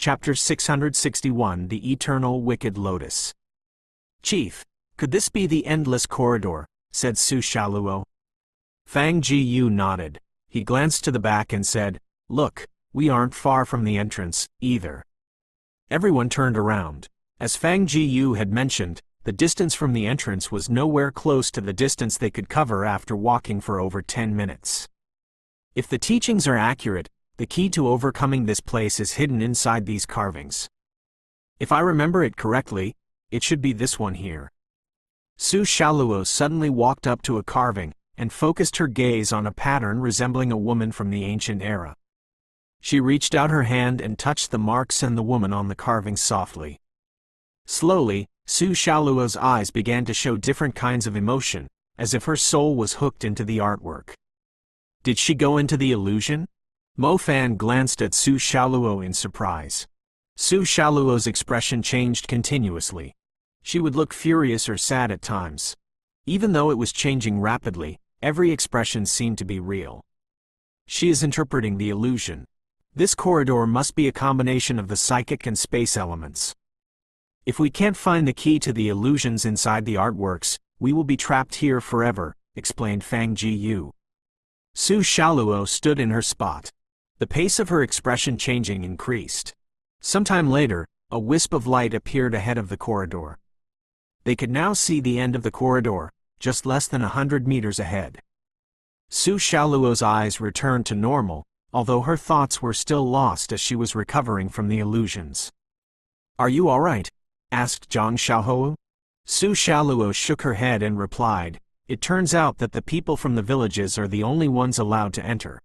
Chapter 661 The Eternal Wicked Lotus. "Chief, could this be the endless corridor?" said Su Shaluo. Fang Jiyu nodded. He glanced to the back and said, "Look, we aren't far from the entrance, either." Everyone turned around. As Fang Jiyu had mentioned, the distance from the entrance was nowhere close to the distance they could cover after walking for over 10 minutes. If the teachings are accurate, the key to overcoming this place is hidden inside these carvings. If I remember it correctly, it should be this one here. Su Shaluo suddenly walked up to a carving and focused her gaze on a pattern resembling a woman from the ancient era. She reached out her hand and touched the marks and the woman on the carving softly. Slowly, Su Shaluo's eyes began to show different kinds of emotion, as if her soul was hooked into the artwork. Did she go into the illusion? Mo Fan glanced at Su Shaluo in surprise. Su Shaluo's expression changed continuously. She would look furious or sad at times. Even though it was changing rapidly, every expression seemed to be real. She is interpreting the illusion. This corridor must be a combination of the psychic and space elements. If we can't find the key to the illusions inside the artworks, we will be trapped here forever, explained Fang Jiyu. Su Shaluo stood in her spot. The pace of her expression changing increased. Sometime later, a wisp of light appeared ahead of the corridor. They could now see the end of the corridor, just less than 100 meters ahead. Su Shaluo's eyes returned to normal, although her thoughts were still lost as she was recovering from the illusions. "Are you all right?" asked Zhang Xiaohou. Su Shaluo shook her head and replied, "It turns out that the people from the villages are the only ones allowed to enter.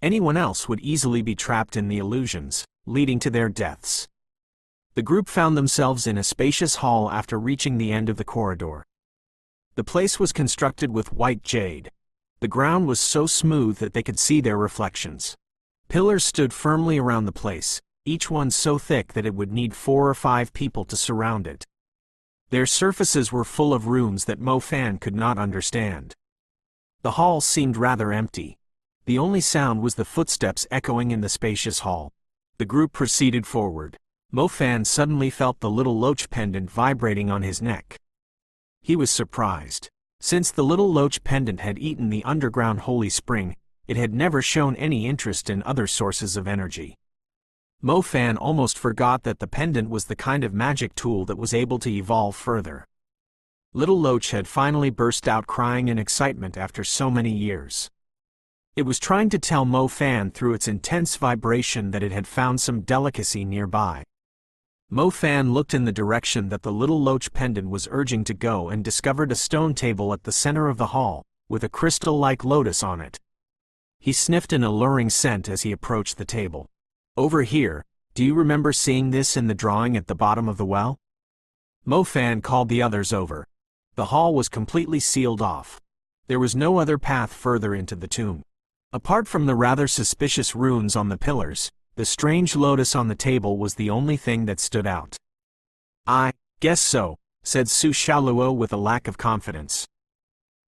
Anyone else would easily be trapped in the illusions, leading to their deaths." The group found themselves in a spacious hall after reaching the end of the corridor. The place was constructed with white jade. The ground was so smooth that they could see their reflections. Pillars stood firmly around the place, each one so thick that it would need 4 or 5 people to surround it. Their surfaces were full of runes that Mo Fan could not understand. The hall seemed rather empty. The only sound was the footsteps echoing in the spacious hall. The group proceeded forward. Mo Fan suddenly felt the little loach pendant vibrating on his neck. He was surprised. Since the little loach pendant had eaten the underground holy spring, it had never shown any interest in other sources of energy. Mo Fan almost forgot that the pendant was the kind of magic tool that was able to evolve further. Little Loach had finally burst out crying in excitement after so many years. It was trying to tell Mo Fan through its intense vibration that it had found some delicacy nearby. Mo Fan looked in the direction that the little loach pendant was urging to go and discovered a stone table at the center of the hall, with a crystal-like lotus on it. He sniffed an alluring scent as he approached the table. "Over here, do you remember seeing this in the drawing at the bottom of the well?" Mo Fan called the others over. The hall was completely sealed off. There was no other path further into the tomb. Apart from the rather suspicious runes on the pillars, the strange lotus on the table was the only thing that stood out. "I guess so," said Su Shaluo with a lack of confidence.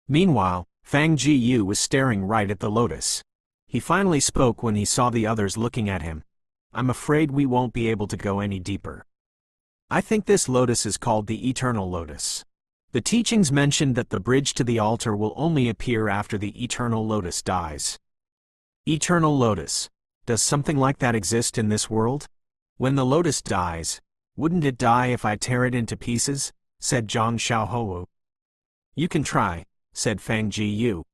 Meanwhile, Fang Jiyu was staring right at the lotus. He finally spoke when he saw the others looking at him. "I'm afraid we won't be able to go any deeper. I think this lotus is called the Eternal Lotus. The teachings mentioned that the bridge to the altar will only appear after the Eternal Lotus dies." Eternal Lotus. Does something like that exist in this world? When the lotus dies, wouldn't it die if I tear it into pieces? Said Zhang Xiaohou. "You can try," said Fang Jiyu.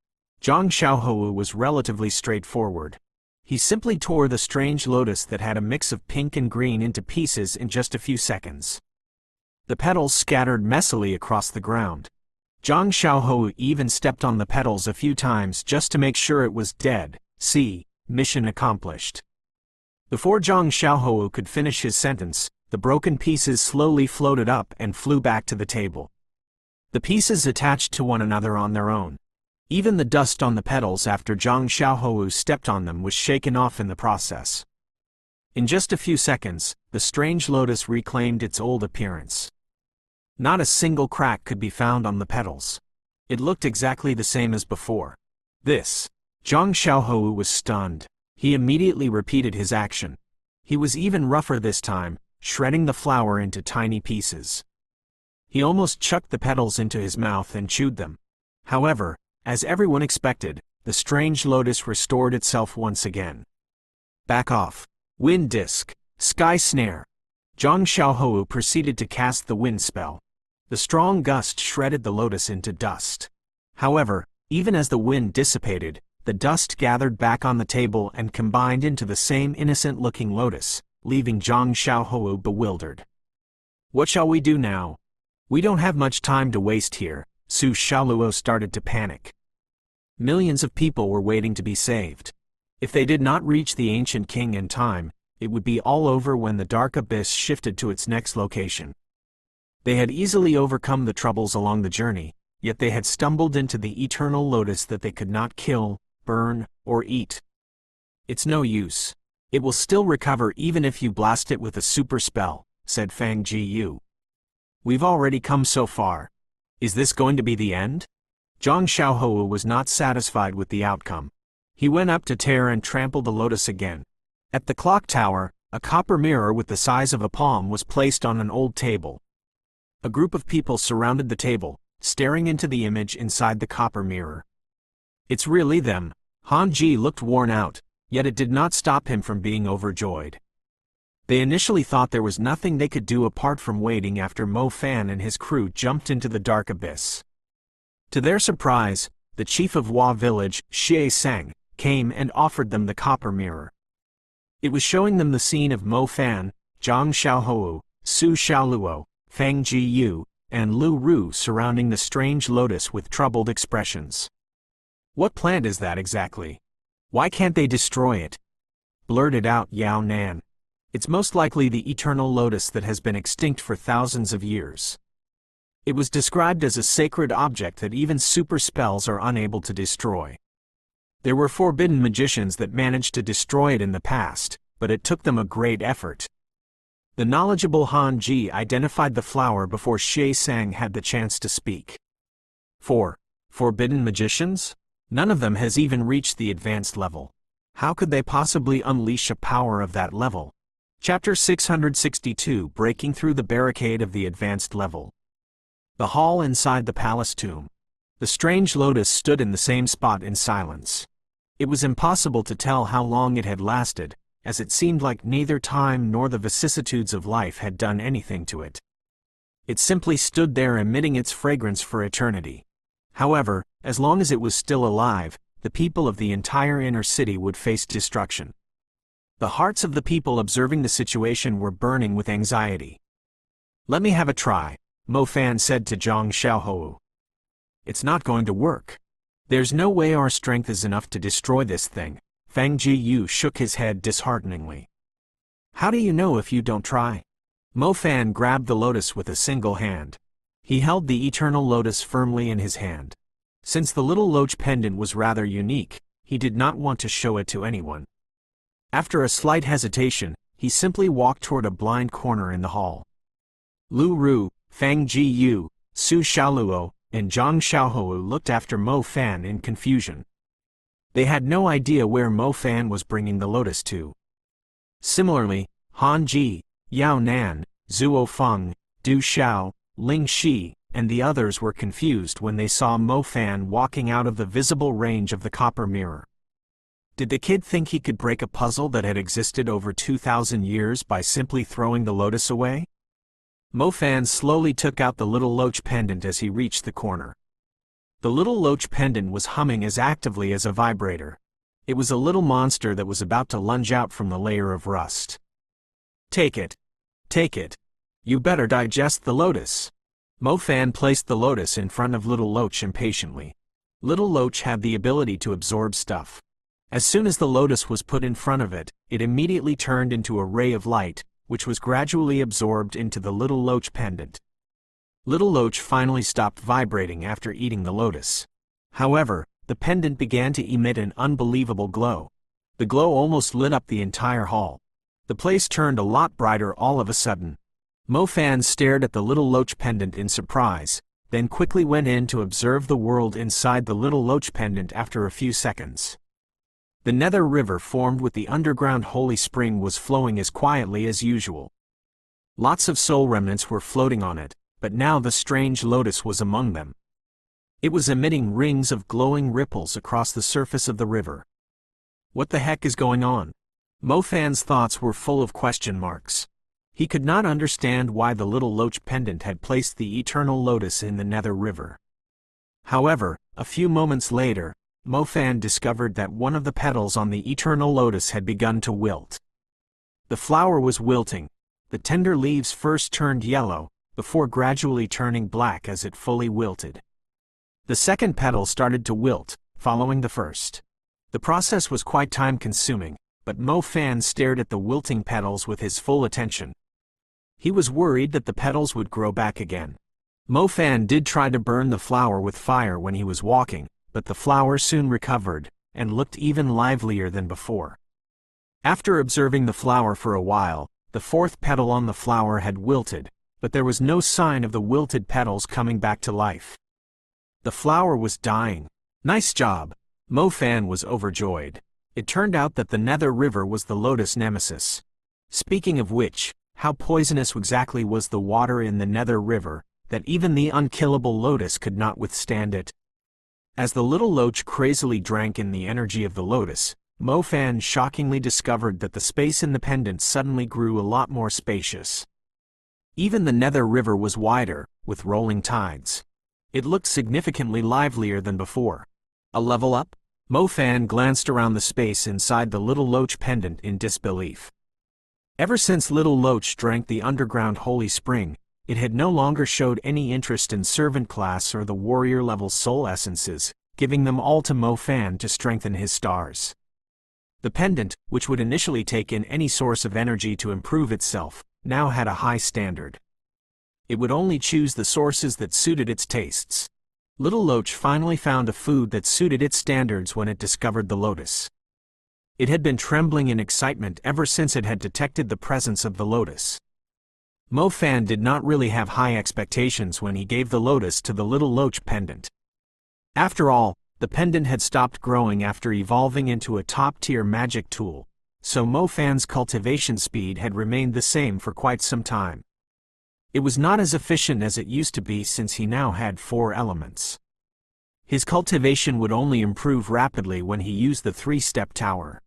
Zhang Xiaohou was relatively straightforward. He simply tore the strange lotus that had a mix of pink and green into pieces in just a few seconds. The petals scattered messily across the ground. Zhang Xiaohou even stepped on the petals a few times just to make sure it was dead. See, mission accomplished. Before Zhang Xiaohou could finish his sentence, the broken pieces slowly floated up and flew back to the table. The pieces attached to one another on their own. Even the dust on the petals after Zhang Xiaohou stepped on them was shaken off in the process. In just a few seconds, the strange lotus reclaimed its old appearance. Not a single crack could be found on the petals. It looked exactly the same as before. Zhang Xiaohou was stunned. He immediately repeated his action. He was even rougher this time, shredding the flower into tiny pieces. He almost chucked the petals into his mouth and chewed them. However, as everyone expected, the strange lotus restored itself once again. Back off. Wind disc. Sky snare. Zhang Xiaohou proceeded to cast the wind spell. The strong gust shredded the lotus into dust. However, even as the wind dissipated, the dust gathered back on the table and combined into the same innocent-looking lotus, leaving Zhang Xiaohou bewildered. What shall we do now? We don't have much time to waste here. Su Xiaoluo started to panic. Millions of people were waiting to be saved. If they did not reach the ancient king in time, it would be all over when the dark abyss shifted to its next location. They had easily overcome the troubles along the journey, yet they had stumbled into the eternal lotus that they could not kill, burn, or eat. It's no use. It will still recover even if you blast it with a super spell, said Fang Jiyu. We've already come so far. Is this going to be the end? Zhang Xiaohou was not satisfied with the outcome. He went up to tear and trample the lotus again. At the clock tower, a copper mirror with the size of a palm was placed on an old table. A group of people surrounded the table, staring into the image inside the copper mirror. It's really them. Han Ji looked worn out, yet it did not stop him from being overjoyed. They initially thought there was nothing they could do apart from waiting after Mo Fan and his crew jumped into the dark abyss. To their surprise, the chief of Hua village, Xie Sang, came and offered them the copper mirror. It was showing them the scene of Mo Fan, Zhang Xiaohou, Su Xiaoluo, Fang Jiyu, and Lu Ru surrounding the strange lotus with troubled expressions. What plant is that exactly? Why can't they destroy it? Blurted out Yao Nan. It's most likely the eternal lotus that has been extinct for thousands of years. It was described as a sacred object that even super spells are unable to destroy. There were forbidden magicians that managed to destroy it in the past, but it took them a great effort. The knowledgeable Han Ji identified the flower before Xie Sang had the chance to speak. Forbidden magicians? None of them has even reached the advanced level. How could they possibly unleash a power of that level? Chapter 662 Breaking Through the Barricade of the Advanced Level. The hall inside the palace tomb. The strange lotus stood in the same spot in silence. It was impossible to tell how long it had lasted, as it seemed like neither time nor the vicissitudes of life had done anything to it. It simply stood there emitting its fragrance for eternity. However, as long as it was still alive, the people of the entire inner city would face destruction. The hearts of the people observing the situation were burning with anxiety. Let me have a try, Mo Fan said to Zhang Xiaohou. It's not going to work. There's no way our strength is enough to destroy this thing. Fang Jiyu shook his head dishearteningly. How do you know if you don't try? Mo Fan grabbed the lotus with a single hand. He held the eternal lotus firmly in his hand. Since the little loach pendant was rather unique, he did not want to show it to anyone. After a slight hesitation, he simply walked toward a blind corner in the hall. Lu Ru, Fang Jiyu, Su Xiaoluo, and Zhang Xiaohou looked after Mo Fan in confusion. They had no idea where Mo Fan was bringing the lotus to. Similarly, Han Ji, Yao Nan, Zuo Feng, Du Xiao, Ling Shi, and the others were confused when they saw Mo Fan walking out of the visible range of the copper mirror. Did the kid think he could break a puzzle that had existed over 2,000 years by simply throwing the lotus away? Mo Fan slowly took out the little loach pendant as he reached the corner. The little loach pendant was humming as actively as a vibrator. It was a little monster that was about to lunge out from the layer of rust. Take it. Take it. You better digest the lotus. Mo Fan placed the lotus in front of Little Loach impatiently. Little Loach had the ability to absorb stuff. As soon as the lotus was put in front of it, it immediately turned into a ray of light, which was gradually absorbed into the Little Loach pendant. Little Loach finally stopped vibrating after eating the lotus. However, the pendant began to emit an unbelievable glow. The glow almost lit up the entire hall. The place turned a lot brighter all of a sudden. Mo Fan stared at the Little Loach pendant in surprise, then quickly went in to observe the world inside the Little Loach pendant after a few seconds. The nether river formed with the underground holy spring was flowing as quietly as usual. Lots of soul remnants were floating on it, but now the strange lotus was among them. It was emitting rings of glowing ripples across the surface of the river. What the heck is going on? Mo Fan's thoughts were full of question marks. He could not understand why the little loach pendant had placed the eternal lotus in the nether river. However, a few moments later, Mo Fan discovered that one of the petals on the eternal lotus had begun to wilt. The flower was wilting. The tender leaves first turned yellow, before gradually turning black as it fully wilted. The second petal started to wilt, following the first. The process was quite time-consuming, but Mo Fan stared at the wilting petals with his full attention. He was worried that the petals would grow back again. Mo Fan did try to burn the flower with fire when he was walking, but the flower soon recovered, and looked even livelier than before. After observing the flower for a while, the fourth petal on the flower had wilted, but there was no sign of the wilted petals coming back to life. The flower was dying. Nice job! Mo Fan was overjoyed. It turned out that the nether river was the lotus nemesis. Speaking of which, how poisonous exactly was the water in the nether river, that even the unkillable lotus could not withstand it? As the little loach crazily drank in the energy of the lotus, Mo Fan shockingly discovered that the space in the pendant suddenly grew a lot more spacious. Even the nether river was wider, with rolling tides. It looked significantly livelier than before. A level up? Mo Fan glanced around the space inside the little loach pendant in disbelief. Ever since little loach drank the underground holy spring, it had no longer showed any interest in servant class or the warrior level soul essences, giving them all to Mo Fan to strengthen his stars. The pendant, which would initially take in any source of energy to improve itself, now had a high standard. It would only choose the sources that suited its tastes. Little Loach finally found a food that suited its standards when it discovered the lotus. It had been trembling in excitement ever since it had detected the presence of the lotus. Mo Fan did not really have high expectations when he gave the lotus to the Little Loach pendant. After all, the pendant had stopped growing after evolving into a top-tier magic tool, so Mo Fan's cultivation speed had remained the same for quite some time. It was not as efficient as it used to be since he now had 4 elements. His cultivation would only improve rapidly when he used the 3-step tower.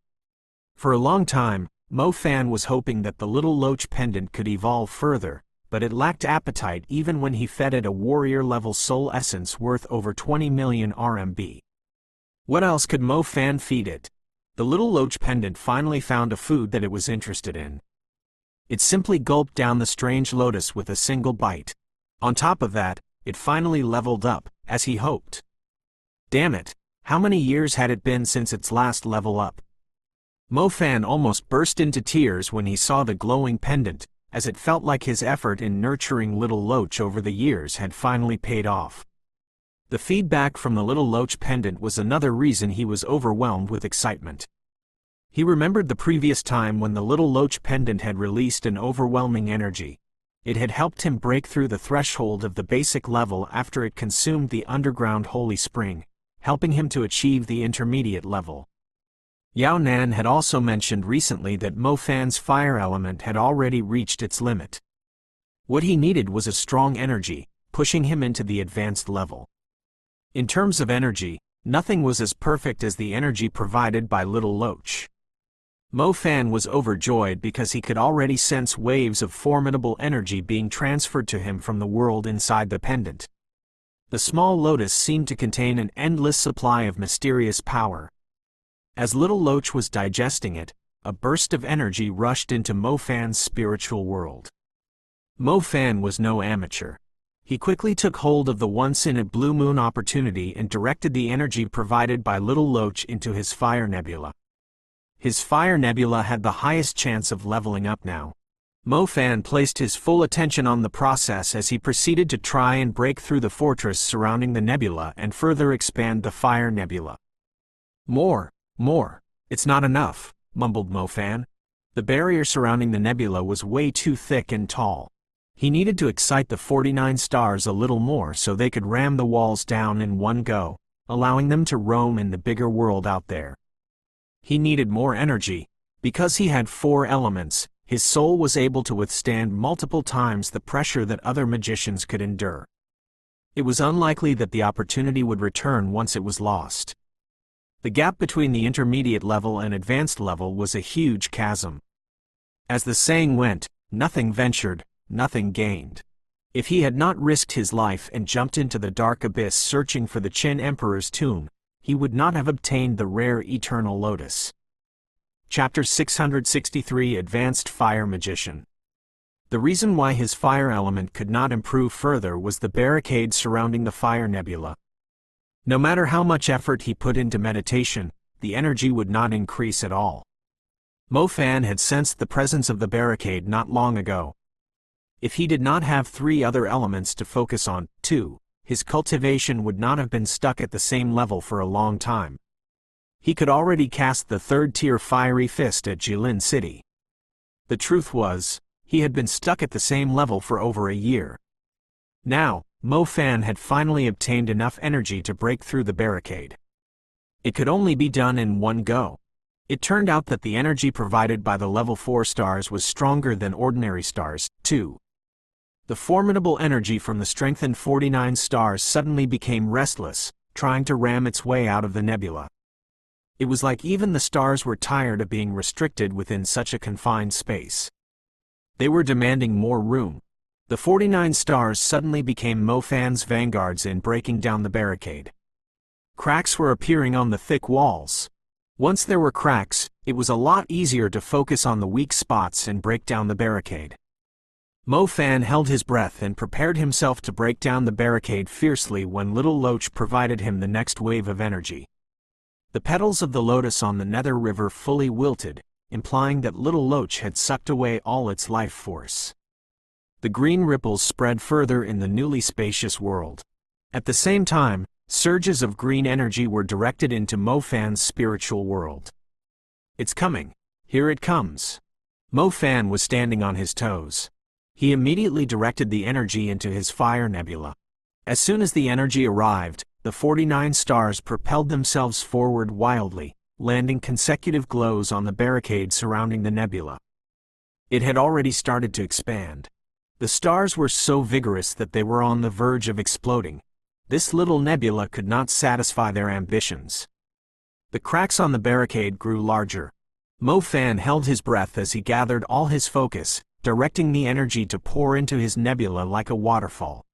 For a long time, Mo Fan was hoping that the Little Loach pendant could evolve further, but it lacked appetite even when he fed it a warrior-level soul essence worth over 20 million RMB. What else could Mo Fan feed it? The Little Loach pendant finally found a food that it was interested in. It simply gulped down the strange lotus with a single bite. On top of that, it finally leveled up, as he hoped. Damn it, how many years had it been since its last level up? Mo Fan almost burst into tears when he saw the glowing pendant, as it felt like his effort in nurturing Little Loach over the years had finally paid off. The feedback from the Little Loach pendant was another reason he was overwhelmed with excitement. He remembered the previous time when the Little Loach pendant had released an overwhelming energy. It had helped him break through the threshold of the basic level after it consumed the underground holy spring, helping him to achieve the intermediate level. Yao Nan had also mentioned recently that Mo Fan's fire element had already reached its limit. What he needed was a strong energy, pushing him into the advanced level. In terms of energy, nothing was as perfect as the energy provided by Little Loach. Mo Fan was overjoyed because he could already sense waves of formidable energy being transferred to him from the world inside the pendant. The small lotus seemed to contain an endless supply of mysterious power. As Little Loach was digesting it, a burst of energy rushed into Mo Fan's spiritual world. Mo Fan was no amateur. He quickly took hold of the once-in-a-blue-moon opportunity and directed the energy provided by Little Loach into his fire nebula. His fire nebula had the highest chance of leveling up now. Mo Fan placed his full attention on the process as he proceeded to try and break through the fortress surrounding the nebula and further expand the fire nebula. More. It's not enough, mumbled Mo Fan. The barrier surrounding the nebula was way too thick and tall. He needed to excite the 49 stars a little more so they could ram the walls down in one go, allowing them to roam in the bigger world out there. He needed more energy. Because he had 4 elements, his soul was able to withstand multiple times the pressure that other magicians could endure. It was unlikely that the opportunity would return once it was lost. The gap between the intermediate level and advanced level was a huge chasm. As the saying went, nothing ventured, nothing gained. If he had not risked his life and jumped into the dark abyss searching for the Qin Emperor's tomb, he would not have obtained the rare eternal lotus. Chapter 663 Advanced Fire Magician. The reason why his fire element could not improve further was the barricade surrounding the fire nebula. No matter how much effort he put into meditation, the energy would not increase at all. Mo Fan had sensed the presence of the barricade not long ago. If he did not have 3 other elements to focus on, too, his cultivation would not have been stuck at the same level for a long time. He could already cast the 3rd-tier fiery fist at Jilin City. The truth was, he had been stuck at the same level for over a year. Now, Mo Fan had finally obtained enough energy to break through the barricade. It could only be done in one go. It turned out that the energy provided by the level 4 stars was stronger than ordinary stars, too. The formidable energy from the strengthened 49 stars suddenly became restless, trying to ram its way out of the nebula. It was like even the stars were tired of being restricted within such a confined space. They were demanding more room. The 49 stars suddenly became Mo Fan's vanguards in breaking down the barricade. Cracks were appearing on the thick walls. Once there were cracks, it was a lot easier to focus on the weak spots and break down the barricade. Mo Fan held his breath and prepared himself to break down the barricade fiercely when Little Loach provided him the next wave of energy. The petals of the lotus on the Nether River fully wilted, implying that Little Loach had sucked away all its life force. The green ripples spread further in the newly spacious world. At the same time, surges of green energy were directed into Mo Fan's spiritual world. It's coming. Here it comes. Mo Fan was standing on his toes. He immediately directed the energy into his fire nebula. As soon as the energy arrived, the 49 stars propelled themselves forward wildly, landing consecutive glows on the barricade surrounding the nebula. It had already started to expand. The stars were so vigorous that they were on the verge of exploding. This little nebula could not satisfy their ambitions. The cracks on the barricade grew larger. Mo Fan held his breath as he gathered all his focus, directing the energy to pour into his nebula like a waterfall.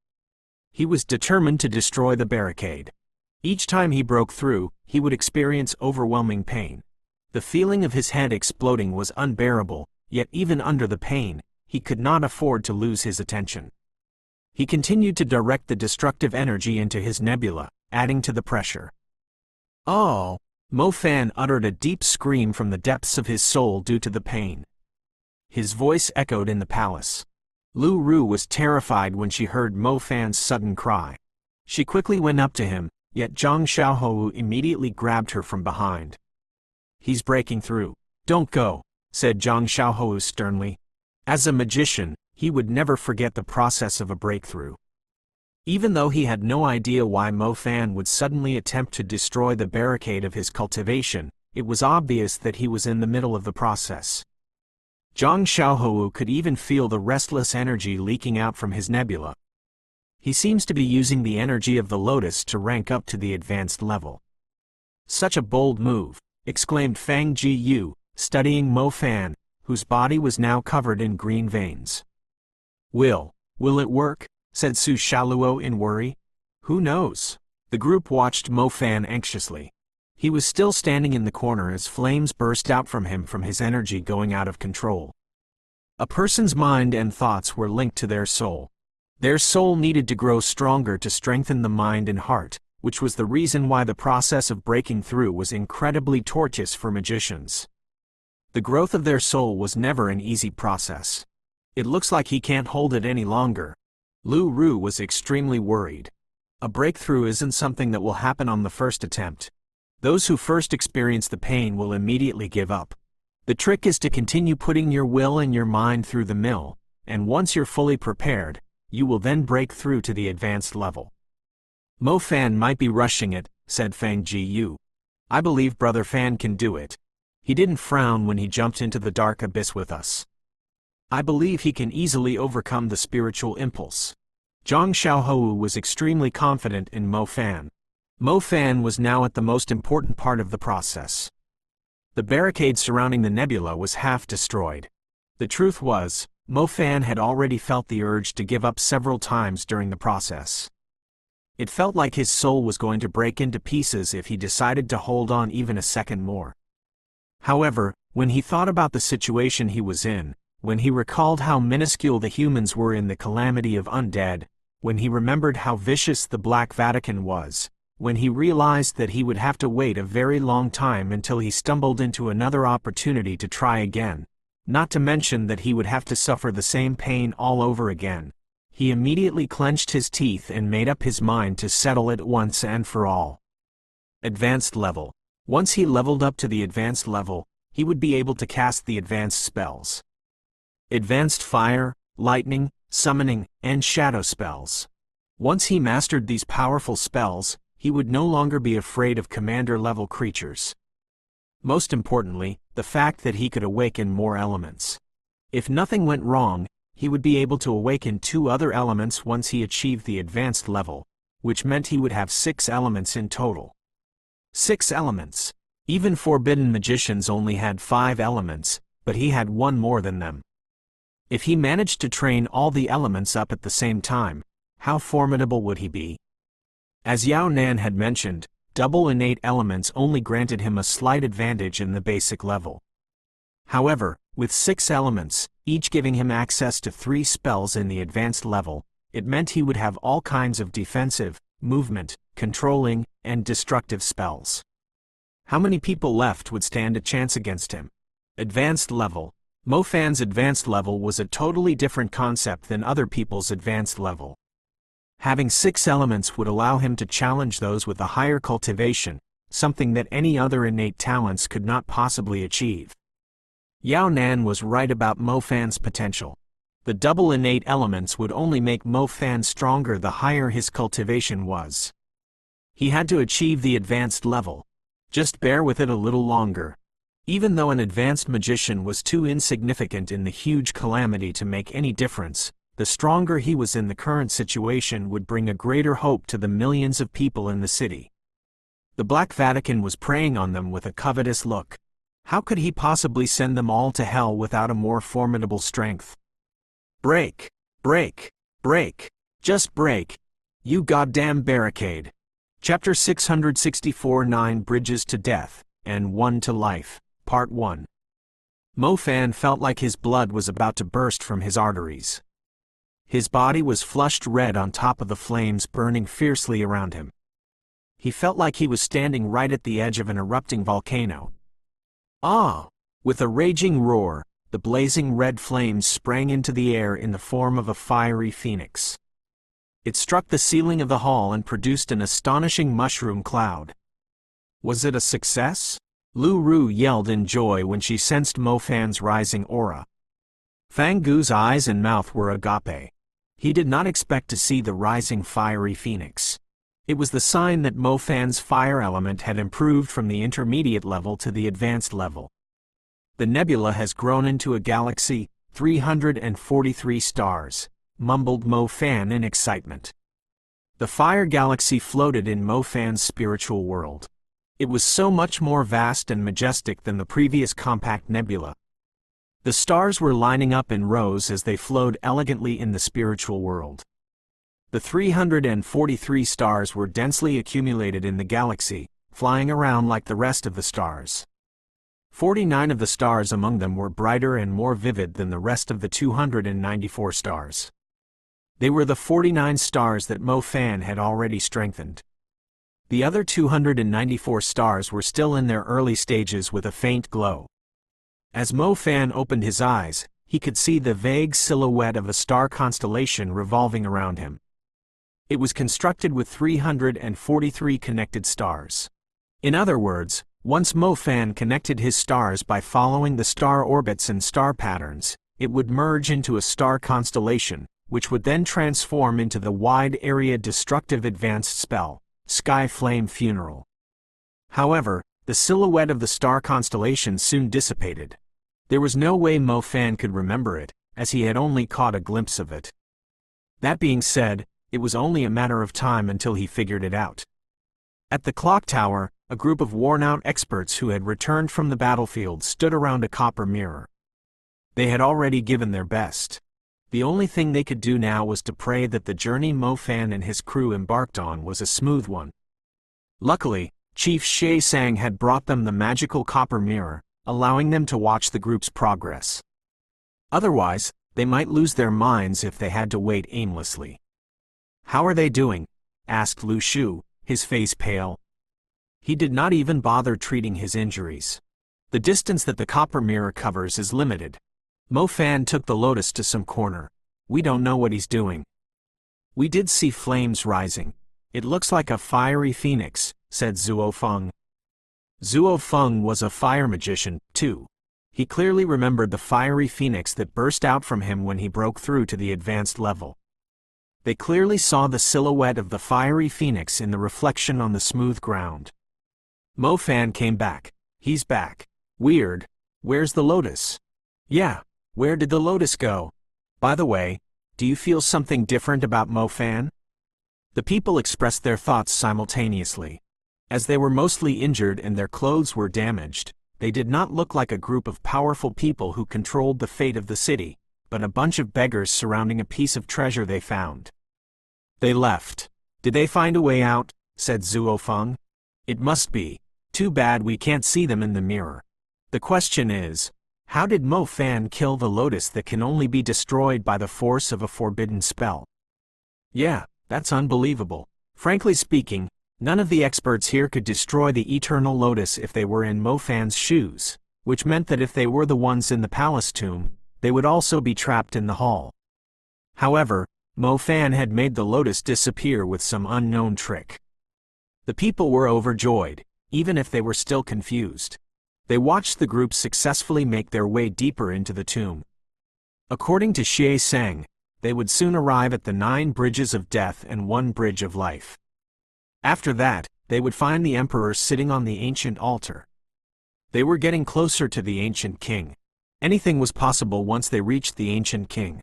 He was determined to destroy the barricade. Each time he broke through, he would experience overwhelming pain. The feeling of his head exploding was unbearable, yet even under the pain, he could not afford to lose his attention. He continued to direct the destructive energy into his nebula, adding to the pressure. Oh! Mo Fan uttered a deep scream from the depths of his soul due to the pain. His voice echoed in the palace. Lu Ru was terrified when she heard Mo Fan's sudden cry. She quickly went up to him, yet Zhang Xiaohou immediately grabbed her from behind. He's breaking through. Don't go, said Zhang Xiaohou sternly. As a magician, he would never forget the process of a breakthrough. Even though he had no idea why Mo Fan would suddenly attempt to destroy the barricade of his cultivation, it was obvious that he was in the middle of the process. Zhang Xiaohou could even feel the restless energy leaking out from his nebula. He seems to be using the energy of the lotus to rank up to the advanced level. Such a bold move, exclaimed Fang Jiyu, studying Mo Fan, whose body was now covered in green veins. Will it work? Said Su Shaluo in worry. Who knows? The group watched Mo Fan anxiously. He was still standing in the corner as flames burst out from him from his energy going out of control. A person's mind and thoughts were linked to their soul. Their soul needed to grow stronger to strengthen the mind and heart, which was the reason why the process of breaking through was incredibly tortuous for magicians. The growth of their soul was never an easy process. It looks like he can't hold it any longer. Lu Ru was extremely worried. A breakthrough isn't something that will happen on the first attempt. Those who first experience the pain will immediately give up. The trick is to continue putting your will and your mind through the mill, and once you're fully prepared, you will then break through to the advanced level. Mo Fan might be rushing it, said Fang Jiyu. I believe Brother Fan can do it. He didn't frown when he jumped into the dark abyss with us. I believe he can easily overcome the spiritual impulse. Zhang Xiaohou was extremely confident in Mo Fan. Mo Fan was now at the most important part of the process. The barricade surrounding the nebula was half destroyed. The truth was, Mo Fan had already felt the urge to give up several times during the process. It felt like his soul was going to break into pieces if he decided to hold on even a second more. However, when he thought about the situation he was in, when he recalled how minuscule the humans were in the calamity of undead, when he remembered how vicious the Black Vatican was, when he realized that he would have to wait a very long time until he stumbled into another opportunity to try again, not to mention that he would have to suffer the same pain all over again, he immediately clenched his teeth and made up his mind to settle it once and for all. Advanced level. Once he leveled up to the advanced level, he would be able to cast the advanced spells. Advanced fire, lightning, summoning, and shadow spells. Once he mastered these powerful spells, he would no longer be afraid of commander-level creatures. Most importantly, the fact that he could awaken more elements. If nothing went wrong, he would be able to awaken 2 other elements once he achieved the advanced level, which meant he would have 6 elements in total. 6 elements. Even forbidden magicians only had 5 elements, but he had 1 more than them. If he managed to train all the elements up at the same time, how formidable would he be? As Yao Nan had mentioned, double innate elements only granted him a slight advantage in the basic level. However, with 6 elements, each giving him access to 3 spells in the advanced level, it meant he would have all kinds of defensive, movement, controlling, and destructive spells. How many people left would stand a chance against him? Advanced level. Mo Fan's advanced level was a totally different concept than other people's advanced level. Having 6 elements would allow him to challenge those with a higher cultivation, something that any other innate talents could not possibly achieve. Yao Nan was right about Mo Fan's potential. The double innate elements would only make Mo Fan stronger the higher his cultivation was. He had to achieve the advanced level. Just bear with it a little longer. Even though an advanced magician was too insignificant in the huge calamity to make any difference, the stronger he was in the current situation would bring a greater hope to the millions of people in the city. The Black Vatican was preying on them with a covetous look. How could he possibly send them all to hell without a more formidable strength? Break! Break! Break! Just break! You goddamn barricade! Chapter 664 9 Bridges to Death, and 1 to Life, Part 1. Mo Fan felt like his blood was about to burst from his arteries. His body was flushed red on top of the flames burning fiercely around him. He felt like he was standing right at the edge of an erupting volcano. Ah! With a raging roar, the blazing red flames sprang into the air in the form of a fiery phoenix. It struck the ceiling of the hall and produced an astonishing mushroom cloud. Was it a success? Lu Ru yelled in joy when she sensed Mo Fan's rising aura. Fang Gu's eyes and mouth were agape. He did not expect to see the rising fiery phoenix. It was the sign that Mo Fan's fire element had improved from the intermediate level to the advanced level. The nebula has grown into a galaxy, 343 stars, mumbled Mo Fan in excitement. The fire galaxy floated in Mo Fan's spiritual world. It was so much more vast and majestic than the previous compact nebula. The stars were lining up in rows as they flowed elegantly in the spiritual world. The 343 stars were densely accumulated in the galaxy, flying around like the rest of the stars. 49 of the stars among them were brighter and more vivid than the rest of the 294 stars. They were the 49 stars that Mo Fan had already strengthened. The other 294 stars were still in their early stages with a faint glow. As Mo Fan opened his eyes, he could see the vague silhouette of a star constellation revolving around him. It was constructed with 343 connected stars. In other words, once Mo Fan connected his stars by following the star orbits and star patterns, it would merge into a star constellation, which would then transform into the wide-area destructive advanced spell, Sky Flame Funeral. However, The silhouette of the star constellation soon dissipated. There was no way Mo Fan could remember it, as he had only caught a glimpse of it. That being said, it was only a matter of time until he figured it out. At the clock tower, a group of worn-out experts who had returned from the battlefield stood around a copper mirror. They had already given their best. The only thing they could do now was to pray that the journey Mo Fan and his crew embarked on was a smooth one. Luckily, Chief Shay Sang had brought them the magical copper mirror, allowing them to watch the group's progress. Otherwise, they might lose their minds if they had to wait aimlessly. "How are they doing?" asked Lu Shu, his face pale. He did not even bother treating his injuries. The distance that the copper mirror covers is limited. Mo Fan took the lotus to some corner. "We don't know what he's doing." "We did see flames rising. It looks like a fiery phoenix," said Zuo Feng. Zuo Feng was a fire magician, too. He clearly remembered the fiery phoenix that burst out from him when he broke through to the advanced level. They clearly saw the silhouette of the fiery phoenix in the reflection on the smooth ground. Mo Fan came back. "He's back. Weird. Where's the lotus?" "Yeah, where did the lotus go? By the way, do you feel something different about Mo Fan?" The people expressed their thoughts simultaneously. As they were mostly injured and their clothes were damaged, they did not look like a group of powerful people who controlled the fate of the city, but a bunch of beggars surrounding a piece of treasure they found. "They left. Did they find a way out?" said Zuo Feng. "It must be. Too bad we can't see them in the mirror. The question is, how did Mo Fan kill the lotus that can only be destroyed by the force of a forbidden spell?" "Yeah, that's unbelievable. Frankly speaking, none of the experts here could destroy the eternal lotus if they were in Mo Fan's shoes, which meant that if they were the ones in the palace tomb, they would also be trapped in the hall. However, Mo Fan had made the lotus disappear with some unknown trick." The people were overjoyed, even if they were still confused. They watched the group successfully make their way deeper into the tomb. According to Xie Sang, they would soon arrive at the 9 bridges of death and 1 bridge of life. After that, they would find the emperor sitting on the ancient altar. They were getting closer to the ancient king. Anything was possible once they reached the ancient king.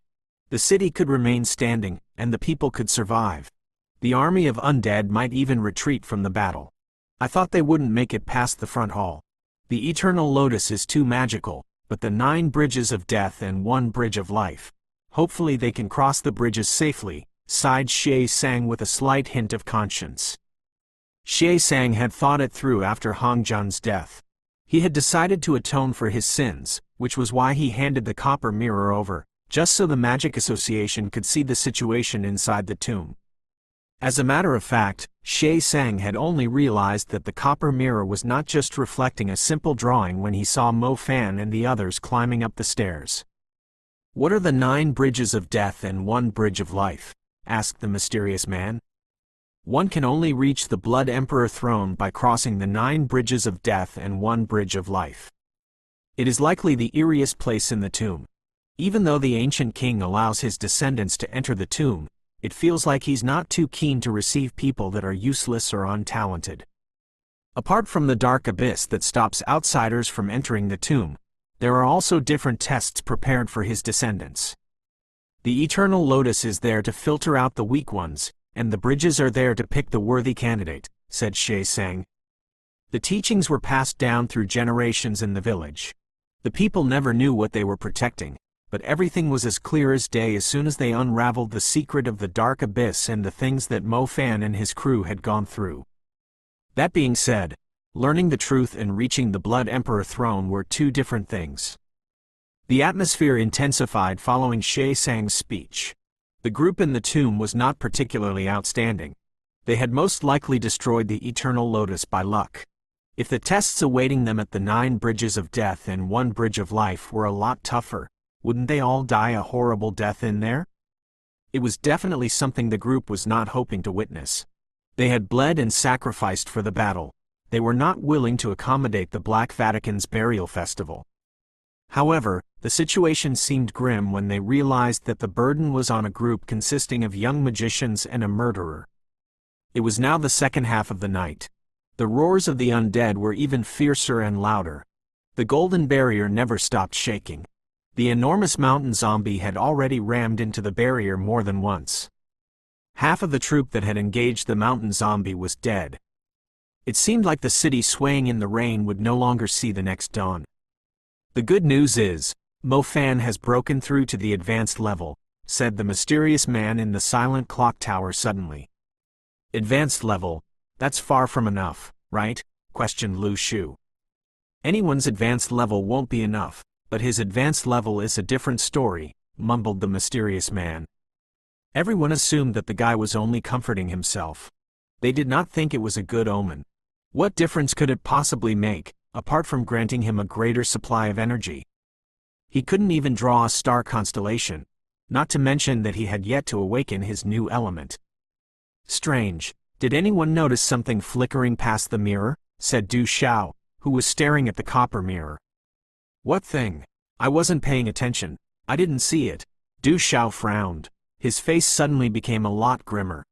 The city could remain standing, and the people could survive. The army of undead might even retreat from the battle. "I thought they wouldn't make it past the front hall. The eternal lotus is too magical, but the 9 bridges of death and 1 bridge of life. Hopefully they can cross the bridges safely," sighed Xie Sang with a slight hint of conscience. Xie Sang had thought it through after Hong Jun's death. He had decided to atone for his sins, which was why he handed the copper mirror over, just so the Magic Association could see the situation inside the tomb. As a matter of fact, Xie Sang had only realized that the copper mirror was not just reflecting a simple drawing when he saw Mo Fan and the others climbing up the stairs. "What are the 9 bridges of death and 1 bridge of life?" asked the mysterious man. "One can only reach the Blood Emperor throne by crossing the 9 bridges of death and 1 bridge of life. It is likely the eeriest place in the tomb. Even though the ancient king allows his descendants to enter the tomb, it feels like he's not too keen to receive people that are useless or untalented. Apart from the dark abyss that stops outsiders from entering the tomb, there are also different tests prepared for his descendants. The eternal lotus is there to filter out the weak ones, and the bridges are there to pick the worthy candidate," said Xie Sang. The teachings were passed down through generations in the village. The people never knew what they were protecting, but everything was as clear as day as soon as they unraveled the secret of the dark abyss and the things that Mo Fan and his crew had gone through. That being said, learning the truth and reaching the Blood Emperor throne were 2 different things. The atmosphere intensified following Xie Sang's speech. The group in the tomb was not particularly outstanding. They had most likely destroyed the eternal lotus by luck. If the tests awaiting them at the 9 bridges of death and 1 bridge of life were a lot tougher, wouldn't they all die a horrible death in there? It was definitely something the group was not hoping to witness. They had bled and sacrificed for the battle. They were not willing to accommodate the Black Vatican's burial festival. However, the situation seemed grim when they realized that the burden was on a group consisting of young magicians and a murderer. It was now the second half of the night. The roars of the undead were even fiercer and louder. The golden barrier never stopped shaking. The enormous mountain zombie had already rammed into the barrier more than once. Half of the troop that had engaged the mountain zombie was dead. It seemed like the city swaying in the rain would no longer see the next dawn. The good news is, Mo Fan has broken through to the advanced level, said the mysterious man in the silent clock tower suddenly. Advanced level? That's far from enough, right? Questioned Lu Shu. Anyone's advanced level won't be enough, but his advanced level is a different story, mumbled the mysterious man. Everyone assumed that the guy was only comforting himself. They did not think it was a good omen. What difference could it possibly make, apart from granting him a greater supply of energy? He couldn't even draw a star constellation, not to mention that he had yet to awaken his new element. Strange, did anyone notice something flickering past the mirror? Said Du Xiao, who was staring at the copper mirror. What thing? I wasn't paying attention. I didn't see it. Du Xiao frowned. His face suddenly became a lot grimmer.